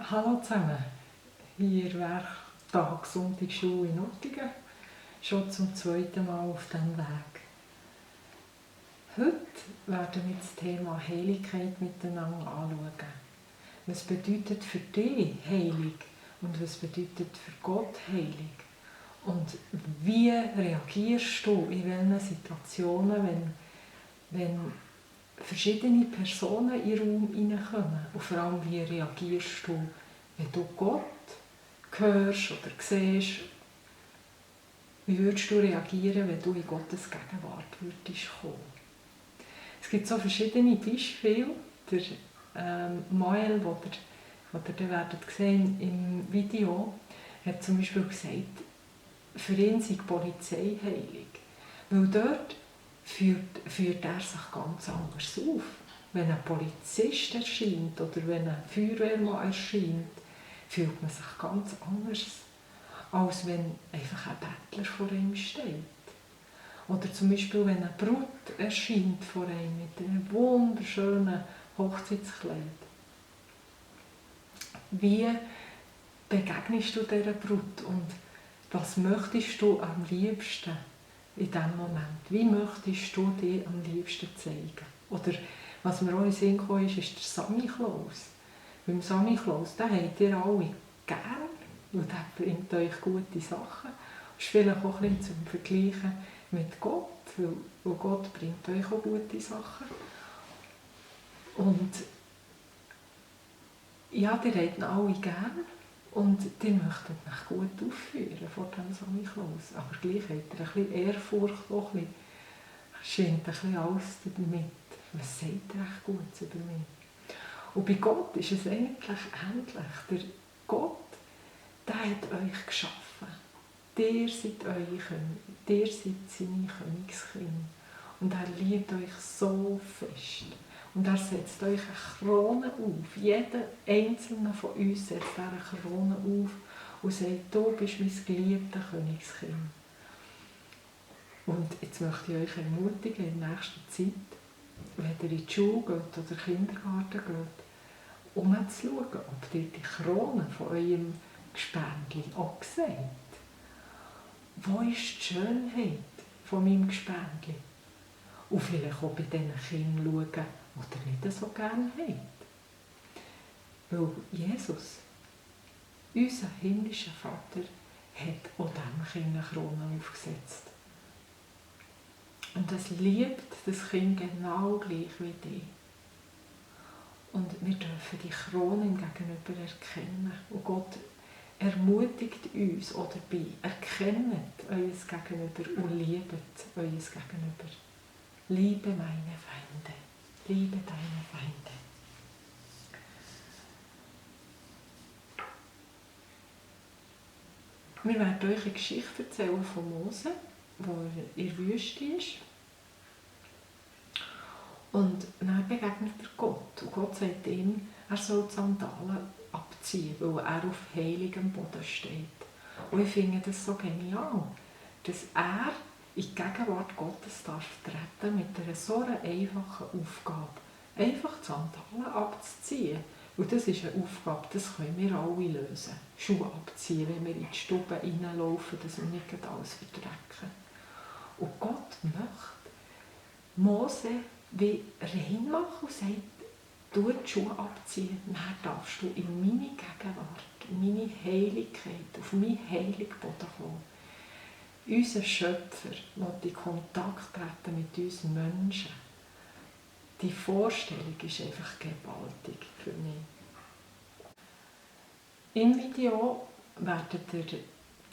Hallo zusammen, hier Werktag Sonntagsschule in Nottingham, schon zum zweiten Mal auf diesem Weg. Heute werden wir das Thema Heiligkeit miteinander anschauen. Was bedeutet für dich heilig und was bedeutet für Gott heilig? Und wie reagierst du in welchen Situationen, wenn verschiedene Personen in den Raum hineinkommen? Und vor allem, wie reagierst du, wenn du Gott hörst oder siehst? Wie würdest du reagieren, wenn du in Gottes Gegenwart würdest kommen? Es gibt so verschiedene Beispiele. Der Mael, den ihr werdet sehen im Video, hat zum Beispiel gesagt, für ihn sei die Polizei heilig. Weil dort führt er sich ganz anders auf. Wenn ein Polizist erscheint oder wenn ein Feuerwehrmann erscheint, fühlt man sich ganz anders, als wenn einfach ein Bettler vor ihm steht. Oder zum Beispiel, wenn eine Brut erscheint vor ihm mit einem wunderschönen Hochzeitskleid. Wie begegnest du dieser Brut und was möchtest du am liebsten in diesem Moment? Wie möchtest du dich am liebsten zeigen? Oder was mir auch in den Sinn kam, ist der Sammy Klaus. Beim Sammy Klaus, den habt ihr alle gern, weil der bringt euch gute Sachen. Das ist vielleicht auch ein bisschen zum Vergleichen mit Gott, weil Gott bringt euch auch gute Sachen. Und ja, ihr habt ihn alle gern und ihr möchtet euch gut aufführen vor dem Sammy Klaus. Aber gleich habt ihr ein bisschen Ehrfurcht, auch ein bisschen, scheint ein bisschen alles damit. Was sagt ihr echt Gutes über mich? Und bei Gott ist es eigentlich ähnlich. Der Gott, der hat euch geschaffen. Ihr seid seine Königskinder. Und er liebt euch so fest. Und er setzt euch eine Krone auf. Jeder einzelne von uns setzt eine Krone auf und sagt, du bist mein geliebter Königskind. Und jetzt möchte ich euch ermutigen, in der nächsten Zeit, wenn ihr in die Schule geht oder in den Kindergarten geht, umzuschauen, ob ihr die Krone von eurem Gespendli auch seht. Wo ist die Schönheit von meinem Gespendli? Und vielleicht auch bei diesen Kindern schauen, die ihr nicht so gerne habt. Weil Jesus, unser himmlischer Vater, hat auch diesem Kind eine Krone aufgesetzt. Und das liebt das Kind genau gleich wie dich. Und wir dürfen die Krone im Gegenüber erkennen. Und Gott ermutigt uns auch dabei, erkennt euer Gegenüber und liebt euer Gegenüber. Liebe meine Feinde, liebe deine Feinde. Wir werden euch eine Geschichte erzählen von Mose, der in der Wüste ist. Und dann begegnet er Gott. Und Gott sagt ihm, er soll die Sandalen abziehen, weil er auf heiligem Boden steht. Und ich finde das so genial, dass er in die Gegenwart Gottes darf treten mit einer so einfachen Aufgabe. Einfach die Sandalen abzuziehen. Und das ist eine Aufgabe, das können wir alle lösen. Schuhe abziehen, wenn wir in die Stube reinlaufen, dass wir nicht alles verdrecken. Und Gott möchte Mose wie rein machen und sagt, du die Schuhe abziehen, dann darfst du in meine Gegenwart, in meine Heiligkeit, auf meinen heiligen Boden kommen. Unser Schöpfer will in Kontakt treten mit uns Menschen. Die Vorstellung ist einfach gewaltig für mich. Im Video werdet ihr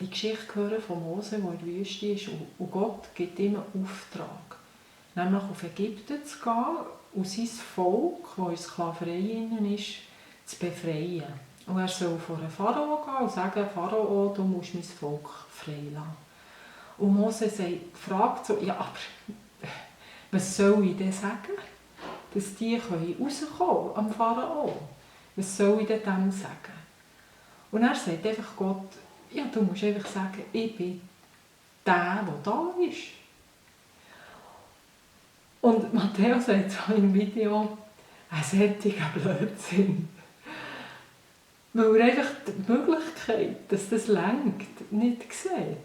die Geschichte hören von Mose, der in der Wüste ist, und Gott gibt ihm einen Auftrag, nämlich auf Ägypten zu gehen und sein Volk, das in Sklaverei ist, zu befreien. Und er soll vor den Pharao gehen und sagen, Pharao, du musst mein Volk freilassen. Und Mose fragt so, ja, aber was soll ich denn sagen, dass die rauskommen am Pharao? Was soll ich denn dem sagen? Und er sagt einfach Gott, ja, du musst einfach sagen, ich bin der da ist. Und Matteo sagt so im Video, ein solcher Blödsinn. weil er einfach die Möglichkeit, dass das reicht, nicht sieht.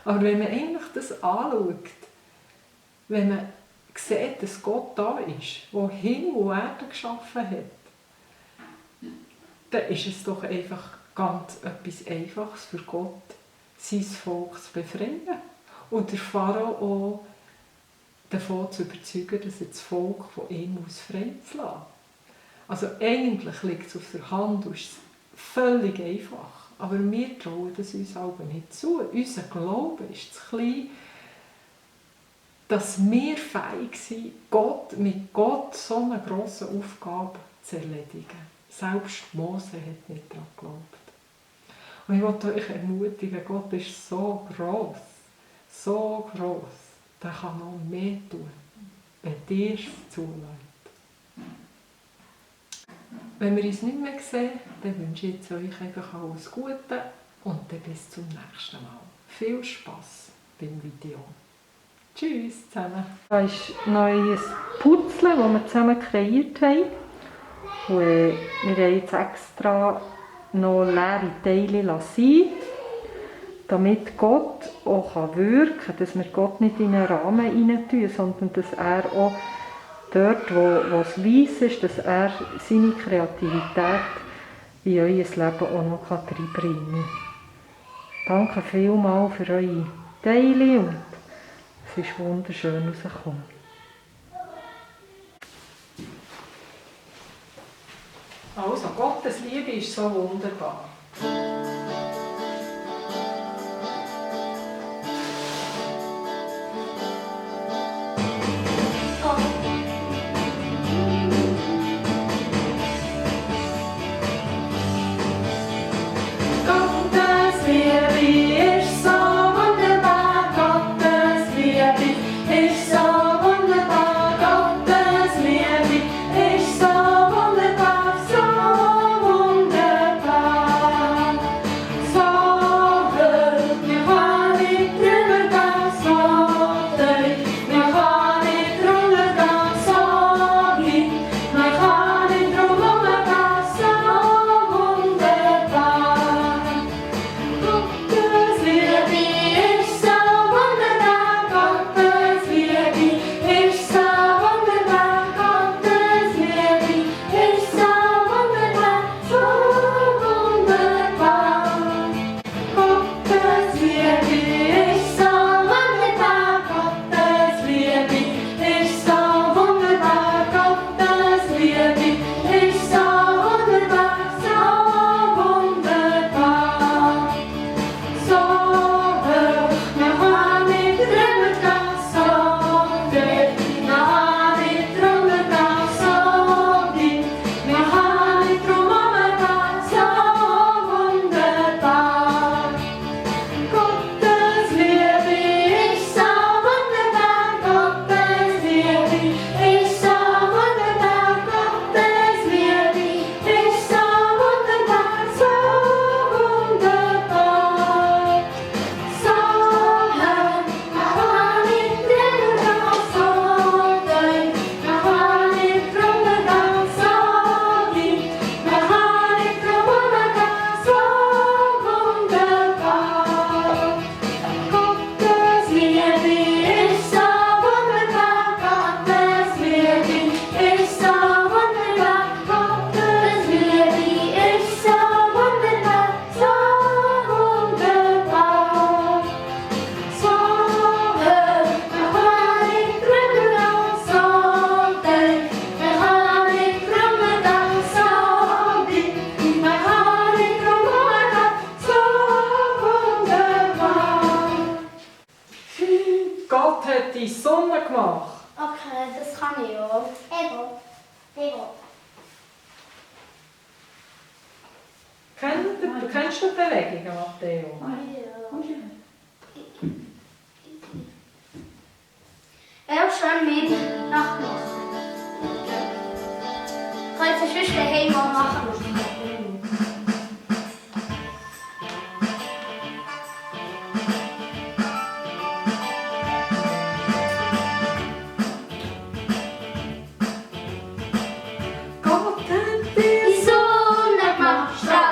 Aber wenn man eigentlich das anschaut, wenn man sieht, dass Gott da ist, der Himmel und Erde geschaffen hat, dann ist es doch einfach ganz etwas Einfaches für Gott, sein Volk zu befreien. Und der Pharao auch davon zu überzeugen, dass er das Volk von ihm aus frei zu lassen. Also eigentlich liegt es auf der Hand und ist völlig einfach. Aber wir trauen das uns aber nicht zu. Unser Glaube ist zu klein, dass wir fähig sind, mit Gott so eine grosse Aufgabe zu erledigen. Selbst Mose hat nicht daran geglaubt. Und ich möchte euch ermutigen, Gott ist so gross, der kann noch mehr tun, wenn ihr es zulässt. Wenn wir uns nicht mehr sehen, dann wünsche ich euch einfach alles Gute und dann bis zum nächsten Mal. Viel Spass beim Video. Tschüss zusammen. Da ist noch ein Puzzle, das wir zusammen kreiert haben. Und, wir haben jetzt extra noch leere Teile lassen, damit Gott auch wirken kann, dass wir Gott nicht in einen Rahmen hineintun, sondern dass er auch dort, wo es weiss ist, dass er seine Kreativität in euer Leben auch noch reinbringen kann. Danke vielmals für eure Teile und es ist wunderschön rausgekommen. Also, Gottes Liebe ist so wunderbar. Die Sonne gemacht. Okay, das kann ich auch. Ego. Kennst du die Bewegungen, Matteo? Ja, schon mit nachmachen. Ich kann jetzt sonst daheim mal machen. Gott hat die Sonne gemacht.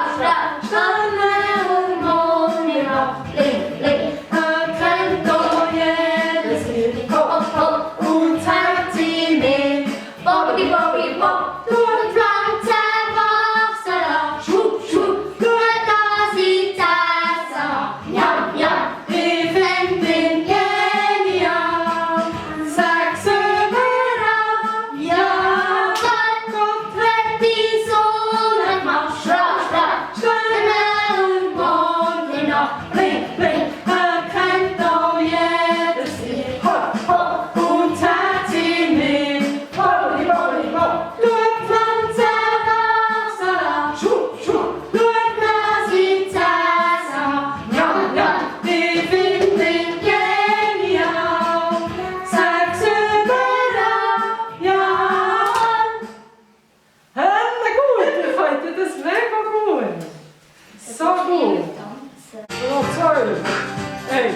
cool. Tanzen. Ja, 2, 1.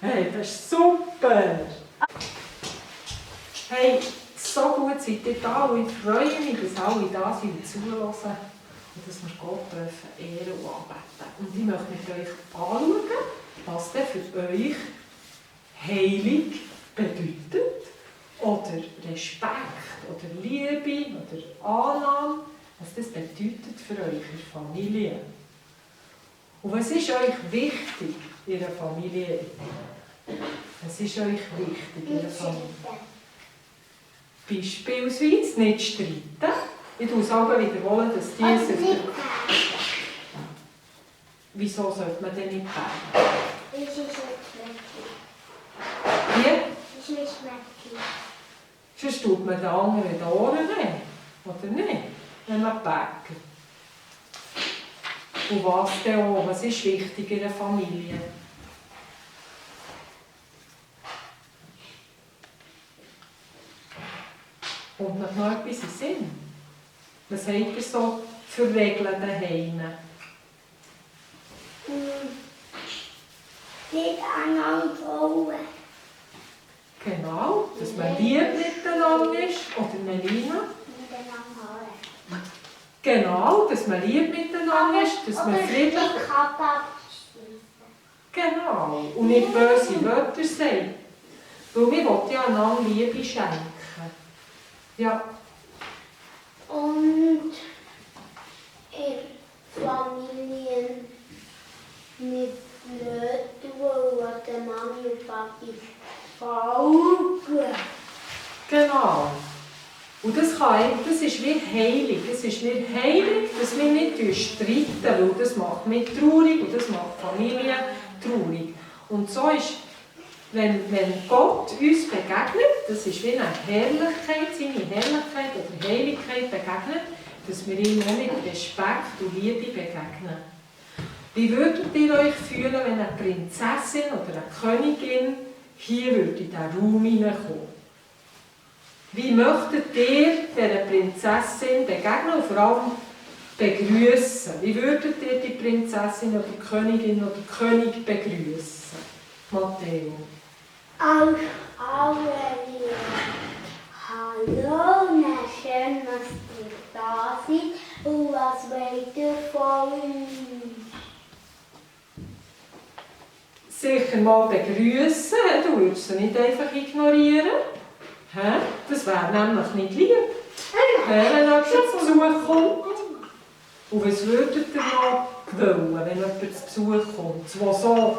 Hey, das ist super! Hey, so gut seid ihr da und ich freue mich, dass alle da sind und zuhören und dass wir Gott dürfen ehren und anbeten. Und ich möchte mit euch anschauen, was denn für euch Heilung bedeutet oder Respekt oder Liebe oder Annahme, was das bedeutet für eure Familie. Und was ist euch wichtig in einer Familie? Was ist euch wichtig in der Familie? Beispielsweise nicht streiten. Ich tue es aber wiederholen, dass diese... Wieso sollte man denn nicht beten? Das ist nicht schmecklich. Wie? Das ist nicht schmecklich. Sonst tut man den anderen die Ohren weh. Oder nicht? Wenn man betet. Und was denn auch? Was ist wichtig in der Familie? Kommt noch etwas in den Sinn? Was habt ihr so für Regeln daheim? Nicht aneinander trauen. Genau, dass man lieb miteinander ist. Oder Melina? Miteinander haben. Genau, dass man lieb miteinander ist, dass man friedlich... Oder die Kappe abschließen. Genau, und nicht böse Wörter sagen. Weil wir wollen ja einander Liebe schenken. Ja. Und in Familien nicht blöd tun, der Mami und Papi folgen. Genau. Und das ist wie heilig. Es ist nicht heilig, dass wir nicht streiten, weil das macht mich traurig und das macht die Familie traurig. Und so ist, wenn Gott uns begegnet, das ist wie eine Herrlichkeit, seine Herrlichkeit oder Heiligkeit begegnet, dass wir ihm auch mit Respekt und Liebe begegnen. Wie würdet ihr euch fühlen, wenn eine Prinzessin oder eine Königin hier in diesen Raum hineinkommen? Wie möchtet ihr dieser Prinzessin begegnen und vor allem begrüßen? Wie würdet ihr die Prinzessin oder die Königin oder den König begrüßen? Matteo. Auch alle Hallo, schön, dass ihr da seid und was wollt ihr von uns? Sicher mal begrüßen, du würdest sie nicht einfach ignorieren. Das wäre nämlich nicht lieb, wenn jemand zu Besuch kommt. Und was würdet ihr noch wollen, wenn jemand zu Besuch kommt, der so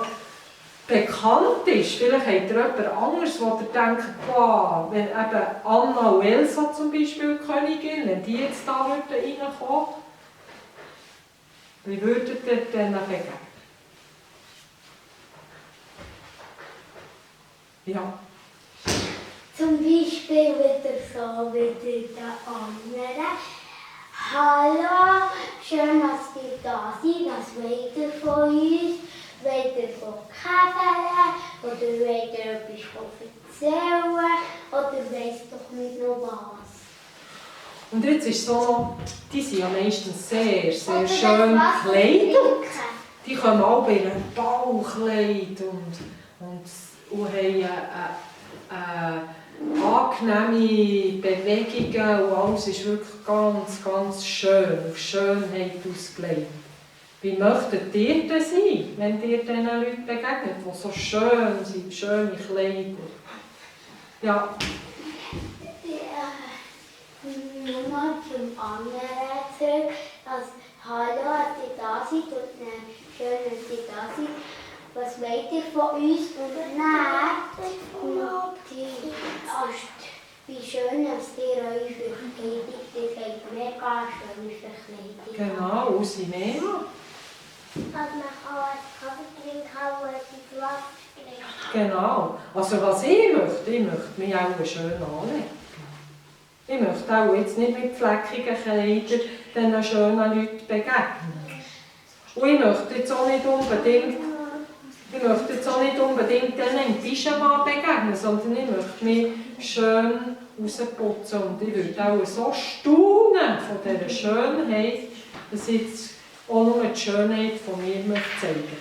bekannt ist? Vielleicht habt ihr jemand anderes, wo ihr denkt, wow, wenn eben Anna und Elsa zum Beispiel Königin, wenn die jetzt da reinkommen, wie würdet ihr denen begegnen? Ja. Zum Beispiel wieder so wie der andere. Hallo, schön, dass ihr da seid. Was wollt ihr von uns? Wollt ihr von Kaffee? Oder wollt ihr etwas erzählen? Oder weiss doch nicht noch was? Und jetzt ist es so noch, die sind ja meistens sehr, sehr Oder schön was gekleidet. trinken. Die kommen alle in einem Ballkleid und haben angenehme Bewegungen und alles ist wirklich ganz, ganz schön, auf Schönheit ausgelegt. Wie möchtet ihr denn sein, wenn ihr diesen Leuten begegnet, die so schön sind, schöne Kleider? Ja. Nur mal zum anderen zurück, dass hallo, dass ihr da seid und schön, dass ihr da seid. Was wollt ihr von uns? Und wie schön, dass ihr euch verkleidet. Ihr habt mega schöne Verkleidung. Genau, unsere Mema. Dass man auch einen Kaffee trinken kann, wo es ins Wasser trinkt. Genau. Also was ich möchte mich auch schön anlegen. Ich möchte auch jetzt nicht mit fleckigen Kleidern diesen schönen Leuten begegnen. Und ich möchte jetzt auch nicht unbedingt denen im Pyjama begegnen, sondern ich möchte mich schön rausputzen. Und ich würde auch so staunen von dieser Schönheit, dass ich jetzt auch nur die Schönheit von mir zeigen möchte.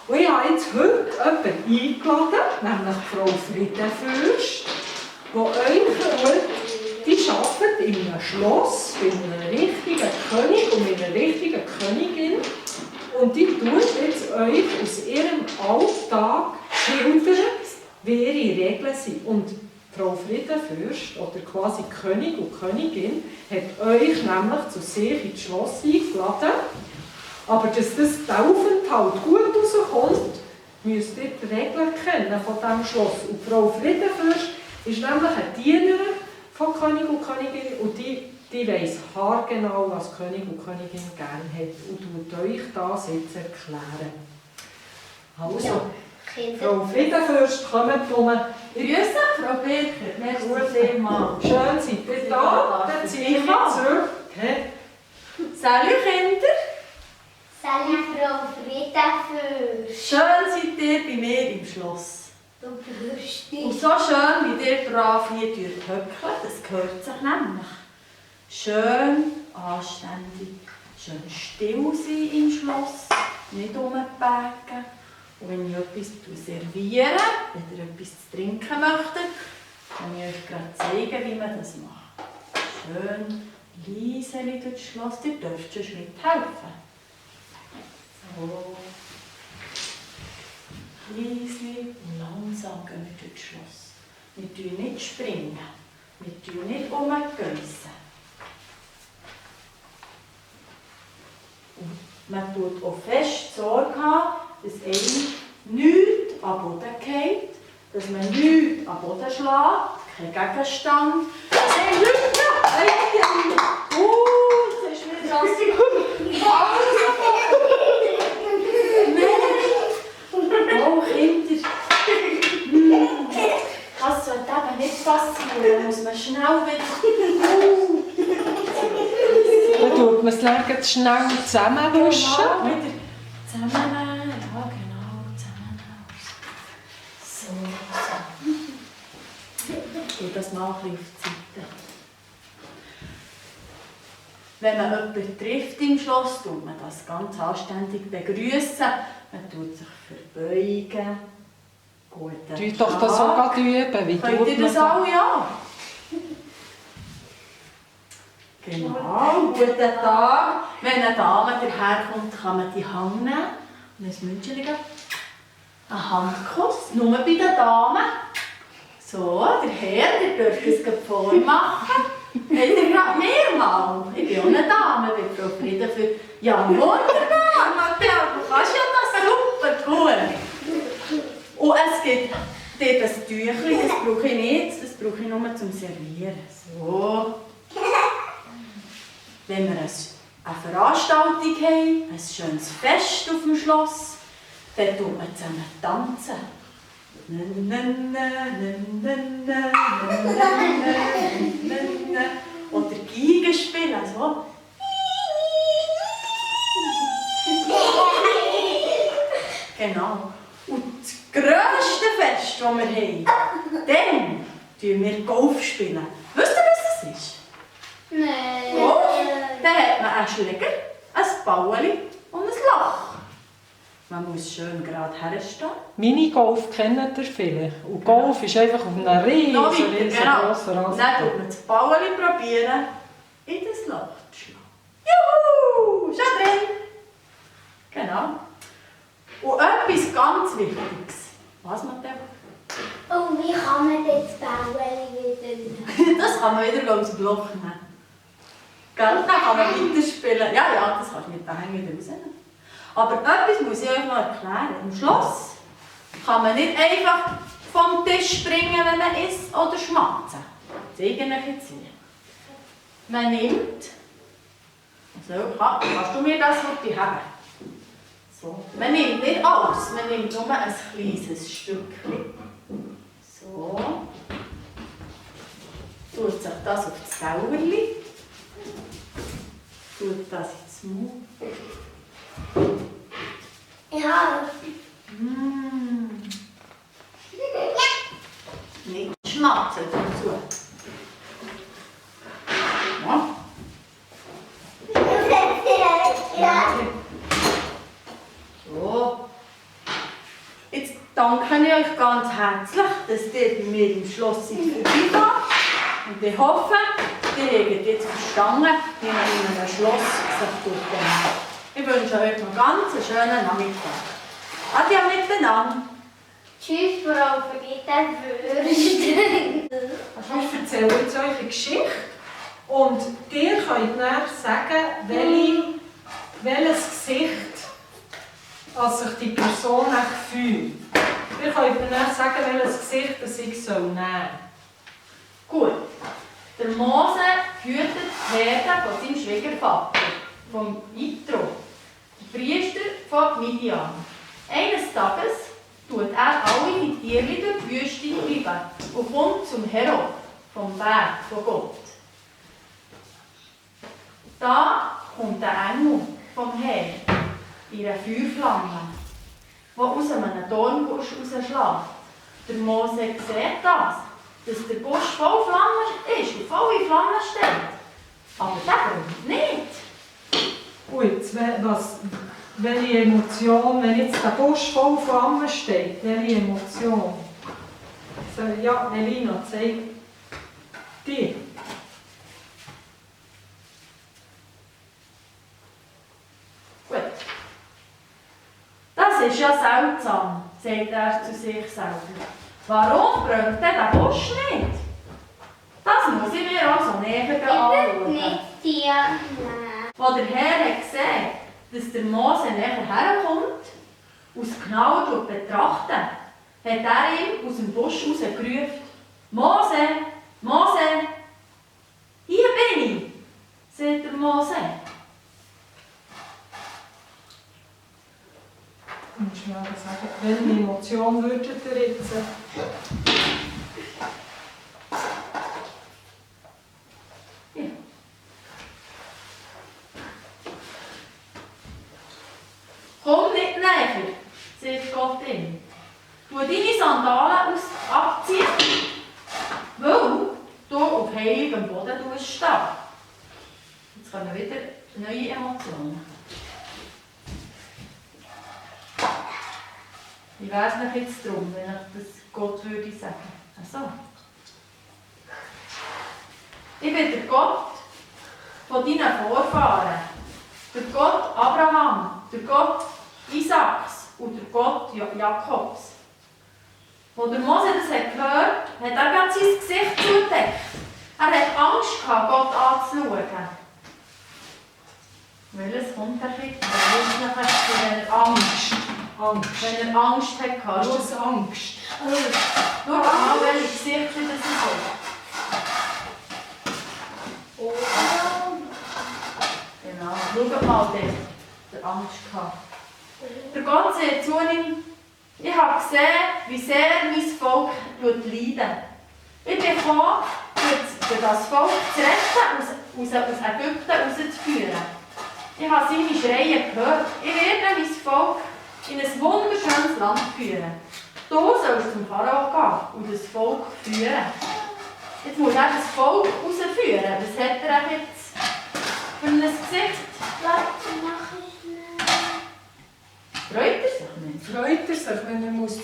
Und ich habe jetzt heute jemanden eingeladen, nämlich Frau Friedenfürst, die euch die arbeitet in einem Schloss, bei einem richtigen König und mit einer richtigen Königin. Und die tut jetzt euch aus ihrem Alltag schildern, wie ihre Regeln sind. Und Frau Friedenfürst, oder quasi König und Königin, hat euch nämlich zu sich ins Schloss eingeladen. Aber dass der Aufenthalt gut rauskommt, müsst ihr die Regeln kennen von diesem Schloss. Und Frau Friedenfürst ist nämlich eine Dienerin von König und Königin und die weiss haargenau, was König und Königin gerne hat und tut euch das jetzt erklären. Also, Ja, Frau Friedenfürst, kommt um. Grüße, Frau Birker. Merci vielmals. Schön seid ihr da. Dann ziehe ich mich zurück. Salut, Kinder. Salut, Frau Friedenfürst. Schön seid ihr bei mir im Schloss. Du bist Und so schön, wie ihr brav hier höckeln, das gehört sich nämlich. Schön, anständig, schön still sein im Schloss, nicht rumpägen. Und wenn ich etwas serviere, wenn ihr etwas zu trinken möchtet, kann ich euch gerade zeigen, wie man das macht. Schön leise durchs Schloss, ihr dürft schon mithelfen. So. Leise und langsam gehen wir durchs Schloss. Wir springen nicht springen, wir springen nicht rumgeissen. Und man tut auch fest Sorge haben, dass einem nichts am Boden fällt, dass man nichts am Boden schlägt, kein Gegenstand. Das sind Leute! Das ist mir das. Oh, Kinder! Das sollte eben nicht passieren, da muss man schnell wieder... Dann tut man es dann schnell zusammenwischen. Genau, wieder zusammennehmen, ja genau, zusammennehmen. So. Ich tue das mal ein bisschen auf die Seite. Wenn man jemanden trifft im Schloss, tut man das ganz anständig begrüßen. Man tut sich verbeugen. Guten Tut doch das auch gerade üben. Wie Könnt tut ihr man das auch, ja? Genau, guten Tag. Wenn eine Dame daherkommt, kann man die Hand nehmen und ein Münzchen geben. Ein Handkuss, nur bei den Damen. So, der Herr, ihr dürft es gerade vormachen. Habt ihr gerade mehrmals? Ich bin auch eine Dame, bei Frau Friedenfürst. Ja, wunderbar, Matteo, du kannst ja das super gut. Und es gibt dort das Tüchlein, das brauche ich nicht, das brauche ich nur zum Servieren. So. Wenn wir eine Veranstaltung haben, ein schönes Fest auf dem Schloss, dann tun wir zusammen tanzen. Oder Geige spielen, so. Genau. Und das grösste Fest, das wir haben, dann spielen wir Golf. Spielen. Wisst ihr, was das ist? Nein. Golf? Dann hat man einen Schläger, ein Bauli und ein Loch. Man muss schön gerade herstehen. Minigolf kennt ihr vielleicht. Und Golf ist einfach auf einem riesen Noch weiter, genau. grossen Und Rasen. dann tut man das Bauli probieren, in das Loch zu schlagen. Juhu! Schon drin! Genau. Und etwas ganz Wichtiges. Was, Matteo? Und wie kann man das Bäuerli wieder Das kann man wieder aus dem Loch nehmen. Gell? Dann kann man weiterspielen. Ja, das kannst du mit daheim wieder rausnehmen. Aber etwas muss ich euch noch erklären. Im Schloss kann man nicht einfach vom Tisch springen, wenn man isst oder schmatzen. Das zeige ich euch jetzt hier. Man nimmt... Also, kannst du mir das heute haben? So. Man nimmt nicht alles, man nimmt nur ein kleines Stückchen. So. Tut sich das auf das Sauerli. Tut das ins Maul. Ja. Nicht schmatzen dazu. Ja. So. Jetzt danke ich euch ganz herzlich, dass ihr bei mir im Schloss vorbei und ich hoffe, ihr habt jetzt verstanden, wie man in einem Schloss sich durchdenkt. Ich wünsche euch noch ganz einen schönen Nachmittag. Adieu miteinander. Tschüss, Frau Vergitterwürste. Ich erzähle jetzt euch eine Geschichte und ihr könnt dann sagen, welches Gesicht als sich die Person fühlt. Ihr könnt mir dann sagen, welches Gesicht das ich nehmen soll. Gut. Der Mose führt die Herde von seinem Schwiegervater, vom Jitro, der Priester von Midian. Eines Tages tut er alle die Tiere durch die Wüste treiben und kommt zum Herod, vom Berg von Gott. Da kommt der Engel vom Herrn in einer Feuerflamme, die aus einem Dornbusch rausschlägt. Der Mose sieht das, dass der Busch voll Flammen ist und voll in Flammen steht. Aber der brennt nicht. Und welche Emotion, wenn jetzt der Busch voll Flammen steht, welche Emotion? So, ja, Elina, zeig dir. Gut. Das ist ja seltsam, sagt er zu sich selber. Warum brennt denn der Busch nicht? Das muss ich mir also näher anschauen. Nicht die. Als der Herr hat gesehen, dass der Mose näher herkommt und es genauer betrachten, hat er ihm aus dem Busch rausgerufen: Mose, Mose, hier bin ich, sagt der Mose. Du musst mir aber sagen, welche Emotion würdet ihr jetzt? Ja. Komm nicht näher, sagt Gott ihm. Tu deine Sandalen abziehen, weil du auf heiligem Boden stehst. Jetzt kommen wieder neue Emotionen. Wie wäre es noch jetzt drum, wenn ich das Gott würde sagen? Also. Ich bin der Gott von deinen Vorfahren. Der Gott Abraham, der Gott Isaaks und der Gott Jakobs. Als der Mose das gehört hat, er gerade sein Gesicht zugedeckt. Er hatte Angst, Gott anzuschauen. Welches kommt er jetzt? Wenn er Angst. Wenn er Angst hatte. Hast du das Angst? Schau mal, welches Gesicht das ist. Oh. Genau, schau mal dort, der Angst hatte. Der Gott sagt zu ihm: Ich habe gesehen, wie sehr mein Volk leidet. Ich bin gekommen, für das Volk zu retten, aus Ägypten rauszuführen. Ich habe seine Schreie gehört. Ich werde mein Volk in ein wunderschönes Land führen. Du sollst zum Pharao gehen und das Volk führen. Jetzt muss er das Volk rausführen. Was hat er jetzt für ein Gesicht? Was mache ich nicht? Freut er sich nicht? Freut er sich, wenn er zurückgehen muss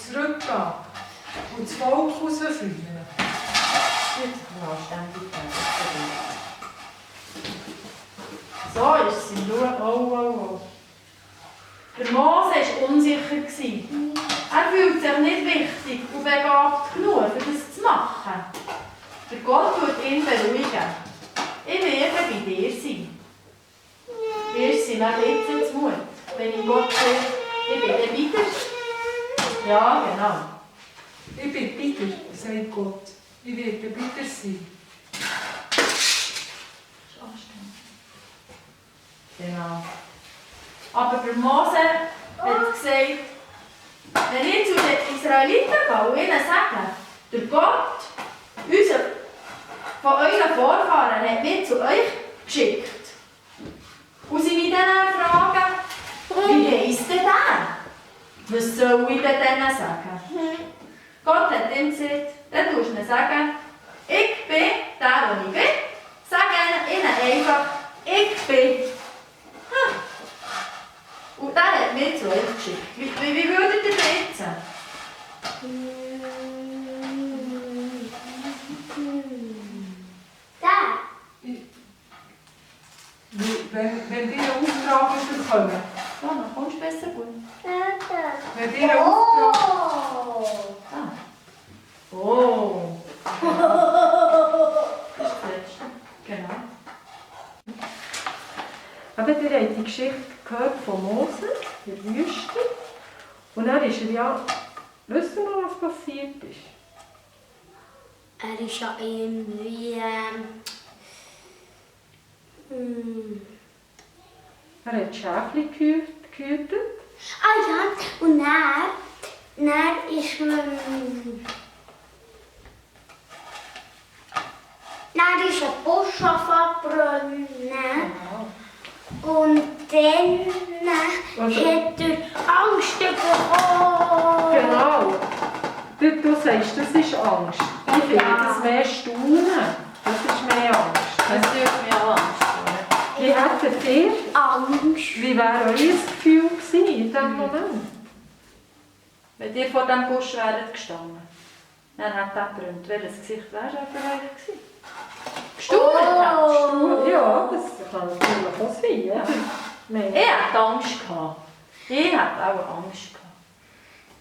und das Volk rausführen? So ist sie. Oh. Der Mose war unsicher. Er fühlt sich nicht wichtig und begabt genug, um das zu machen. Der Gott wird ihn beruhigen. Ich werde bei dir sein. Wir sind jetzt ins Mut. Wenn ich Gott sehe, ich bin dann wieder. Ja, genau. Ich bin bitter, sagt Gott. Ich werde bitter sein. Das ist anstrengend. Genau. Aber der Mose hat gesagt, wenn ich zu den Israeliten gehe und ihnen sage, der Gott, von euren Vorfahren, hat mich zu euch geschickt. Und sie mich dann fragen, wie heisst denn der? Was soll ich denn denen sagen? Gott hat ihm gesagt, dann tust du ihnen sagen, ich bin der, der ich bin. Sag ihnen einfach, ich bin. Und der hat mich zu euch geschickt. Wie würdet ihr das jetzt? Da. Wenn die einen Auftrag bekommen, Ja, dann kommst du besser gut. wenn die einen Auftrag... Ah. Oh. Das ist das Letzte. Genau. Aber ihr habt die Geschichte gehört von Mose in der Wüste. Und dann ist er ja... Wisst ihr noch, was passiert ist? Er ist ja irgendwie. Er hat Schäfchen gehütet. Ah ja, und dann ist man. Dann ist ein Busch verbrannt. Und dann Also- hat er Angst bekommen. Genau. Du sagst, das ist Angst. Ich finde das mehr Staunen. Das ist mehr Angst. Das dürfen wir auch Angst haben. Wie hättet ihr, Angst. wie wäre euer Gefühl gewesen in diesem Moment? Wenn ihr vor diesem Busch wäret gestanden, dann hat er gebrannt. Welches Gesicht wäre er für euch gewesen? Gestaunt. Ja, das kann natürlich auch sein. Ja. Nein. Ich hatte Angst gehabt. Ich hatte auch Angst gehabt.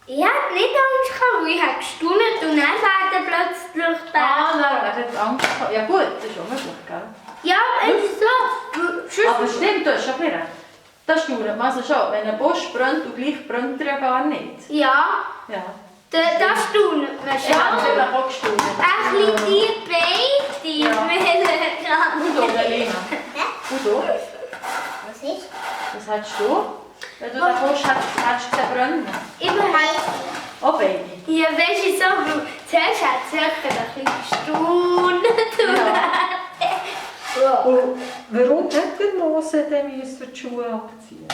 Ich hatte nicht Angst gehabt, weil ich habe gestaunt und dann werden plötzlich Ah, da. nein, er hat Angst gehabt. Ja gut, das ist auch möglich, gell? Ja, es ist so. Aber stimmt, du hast schon recht. Das staunt man also schon. Wenn ein Busch brennt und gleich brennt er ja gar nicht. Ja, Ja. das staunt man Ich habe schon. natürlich auch gestaunt. Ein bisschen die beide Ja. Und du, miteinander. Lena? Und du? Was ist? Was hättest du? Wenn du den Busch hättest gesehen brennen? Überhaupt. Auch beide. Ja, weißt du so, weil zuerst hat es sicher ein bisschen gestaunt. Ja. Und warum hat der Mose denn die Schuhe abziehen?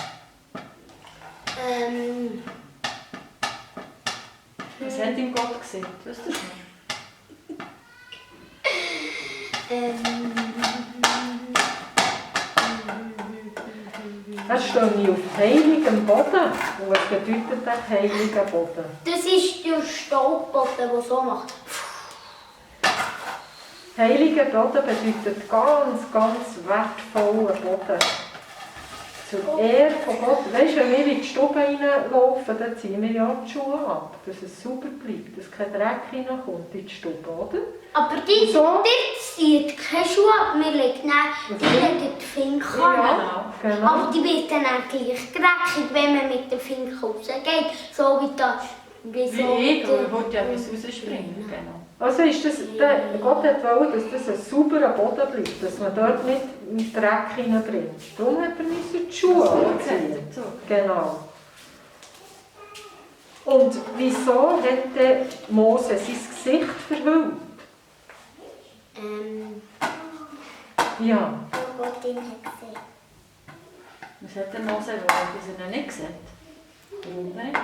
Was hat ihm Gott gesagt? Weißt du schon? Er steht auf heiligem Boden. Und was bedeutet der heilige Boden? Das ist der Staubboden, der so macht. Heiliger Boden bedeutet ganz wertvoller Boden. Zur Ehre von Gott. Weißt du, wenn wir in die Stube reinlaufen, dann ziehen wir ja die Schuhe ab, dass es sauber bleibt, dass kein Dreck reinkommt in die Stube, oder? Aber die So. zieht keine Schuhe ab, wir legen die Finger an. Genau. Aber die wird dann auch gleich dreckig, wenn man mit dem Finger rausgeht. So wie das. Wie ich, aber ich wollte ja etwas rausspringen. Genau. Also ist das, Gott hat wollen, dass das ein sauberer Boden bleibt, dass man dort nicht mit Dreck reinbringt. Darum hat er die Schuhe anziehen. So. Genau. Und wieso hat der Mose sein Gesicht verhüllt? Ja. Wo Gott ihn hat gesehen. Was hat der Mose wollen, bis er ihn nicht sieht? Warum nicht?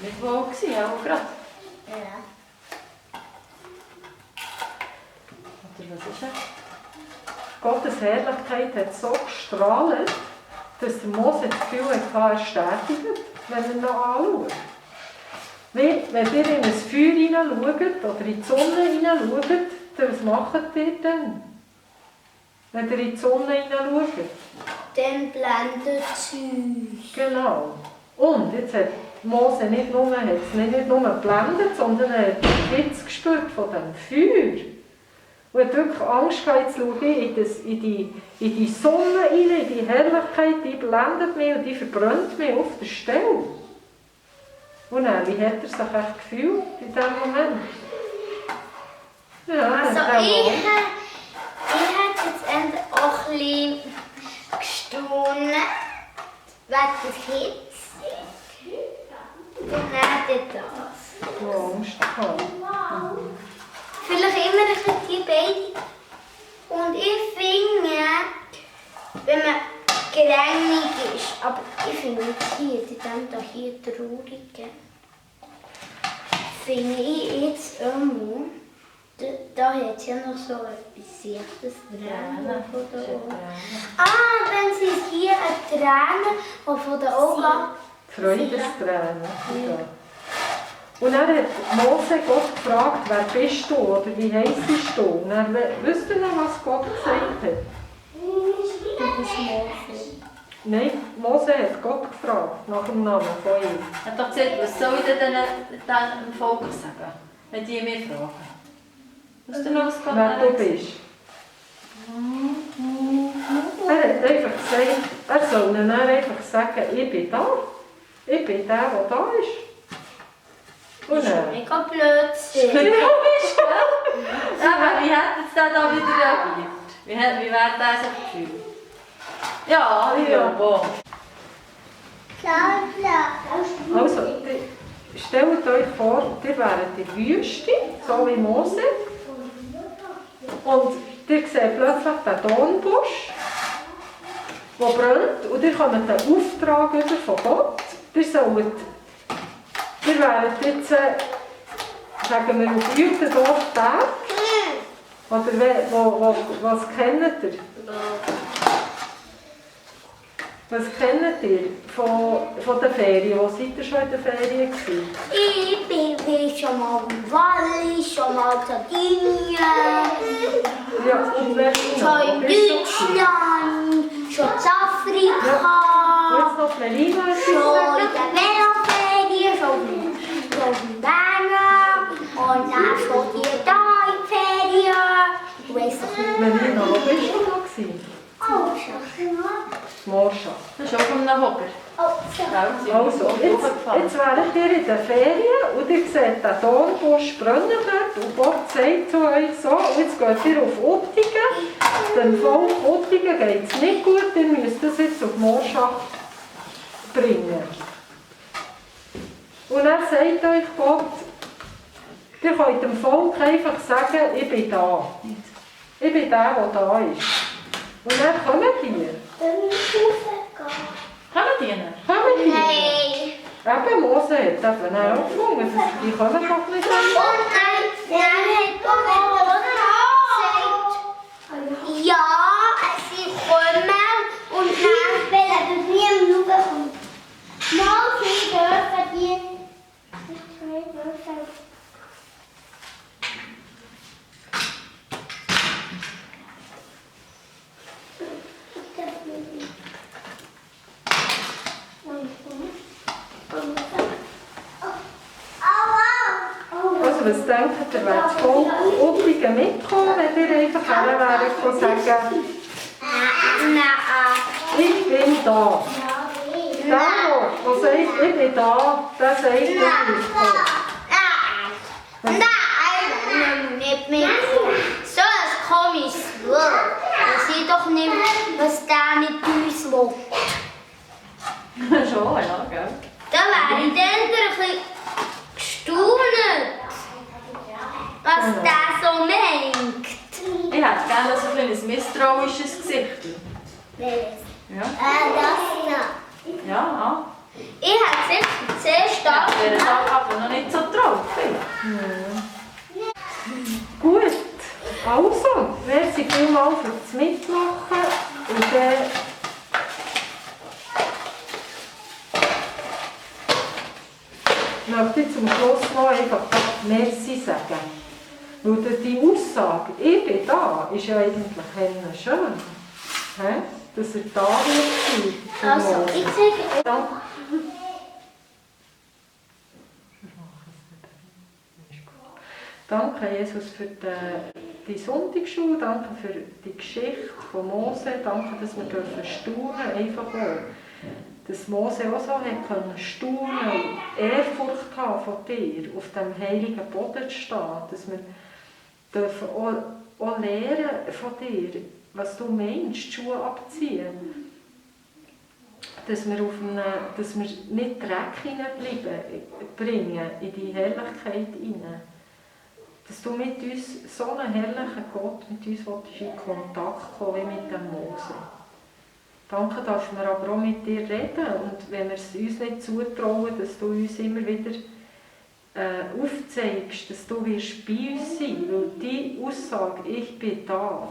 Nicht wohl gewesen, auch gerade. Ja. Oder was ist er? Gottes Herrlichkeit hat so gestrahlt, dass der Mose das Gefühl hatte, er sterbe, wenn er noch anschaut. Weil, wenn ihr in ein Feuer hineinschaut oder in die Sonne hineinschaut, was macht ihr dann? Wenn ihr in die Sonne hineinschaut? dann blendet es uns. Genau. Und jetzt hat Mose hat's nicht nur geblendet, sondern er hat den Witz gespürt von dem Feuer. Und hat wirklich Angst gehabt, jetzt schaue ich in die Sonne rein, in die Herrlichkeit, die blendet mich und die verbrennt mich auf der Stelle. Und dann, wie hat er sich echt gefühlt in diesem Moment? Ja, Also hat er ich wohl. hätte jetzt auch ein bisschen gestaunt wegen der Hitze. Dann hätte das. Ja, Angst gehabt. Vielleicht immer ein bisschen die beiden. Und ich finde, wenn man gerängig ist, aber ich finde jetzt hier, die dann hier traurige, finde ich jetzt immer, da hat es ja noch so etwas Seichtes Tränen von den Augen. Wenn sie hier eine Träne, die von den Augen Freudestränen. Ja. Und dann hat Mose Gott gefragt, wer bist du oder wie heisst du? Und dann wisst ihr noch, was Gott gesagt hat? Du bist Mose. Nein, Mose hat Gott gefragt, nach dem Namen von ihm. Er hat doch gesagt, was soll ich denn dem Volk sagen, wenn die mich fragen? Wisst ihr noch, was Gott Wer du gesagt hat? bist. Er hat einfach gesagt, er soll ihnen dann einfach sagen, ich bin da. Ich bin der da ist. Und Das ist dann? mega Blödsinn. Komisch, gell? Ja, aber wie hat jetzt der da wieder reagiert? Wie wäre der sich gefühlt? Ja, ja, boah. Also, stellt euch vor, ihr wäret in der Wüste, so wie Mose. Und ihr seht plötzlich den Dornbusch, der brennt. Und ihr bekommt einen Auftrag über von Gott. Ihr wäret jetzt, sagen wir, auf Jütendorf Berg. Oder was kennt ihr? Was kennt ihr von den Ferien? Wo seid ihr schon in den Ferien gewesen? Ich bin schon mal im Wallis, schon mal in Sardinien, Ja, und wer schon in Deutschland, schon in Afrika, Jetzt noch Melina schon in den Veloferien, schon in Bergen und dann schon hier da in die Ferien. Ich weiss doch nicht. Melina, wo bist du noch gewesen? Oh, schon. Morscha. Das ist auch von einem Hocker. Oh, schon. Also, jetzt wäret ihr in den Ferien und ihr seht den Dornbusch brennen dort und Gott sagt zu euch so, und jetzt geht ihr auf Uttigen. Dem Volk Uttigen geht es nicht gut, ihr müsst das jetzt auf Morscha bringen. Und dann sagt euch Gott, ihr könnt dem Volk einfach sagen, ich bin da. Ich bin der da ist. Und dann kommen die. Dann muss ich raufgehen. Kommen die nicht? Kommen die. Nein. Eben, Mose hat eben auch gefunden, die kommen doch nicht an. Und dann hat Gott gesagt, ja, sie kommen und dann will er nie im Schauen kommen. Mal sie dürfen die. Also was denkt ihr, wäre das Volk Uttigen mitkommen, wenn ihr einfach her wäret und sagen, Nein. ich bin da. Der, der sagt, ich bin da, der sagt, ich bin da. Nein, nicht mitkommen. So ein komisches Wort. Ich sehe doch nicht, was der mit uns will. Schon, ja, gell? Da wäre die Eltern ein bisschen gestaunt, was der so meint. Ich hätte gerne so ein kleines misstrauisches Gesicht. Welches? Ja. Das da. Ja, Ich hätte sicher sehr ja. stark Ich wäre gemacht. aber noch nicht so traut. Gut, also, merci vielmals fürs Mitmachen und dann möchte ich zum Schluss noch einfach merci sagen. Weil die Aussage, ich bin da, ist ja eigentlich schön. Hä? dass er da wird sein. Also, ich sage, Danke. Danke, Jesus, für die Sonntagsschule, danke für die Geschichte von Mose, danke, dass wir staunen einfach auch. Dass Mose auch so hat können staunen und Ehrfurcht haben von dir, auf dem heiligen Boden zu stehen, dass wir dürfen auch lernen von dir, was du meinst, die Schuhe abziehen. Dass wir nicht Dreck bringen in die Herrlichkeit hinein. Dass du mit uns, so einen herrlichen Gott, mit uns in Kontakt kommen wie mit dem Mose. Danke, dass wir aber auch mit dir reden und wenn wir es uns nicht zutrauen, dass du uns immer wieder aufzeigst, dass du wirst bei uns sein, weil die Aussage, ich bin da,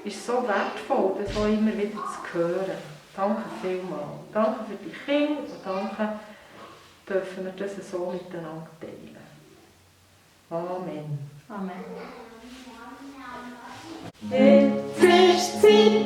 ist so wertvoll, das auch immer wieder zu hören. Danke vielmals. Danke für die Kinder und danke, dürfen wir das so miteinander teilen. Amen. Amen. Jetzt ist Zeit,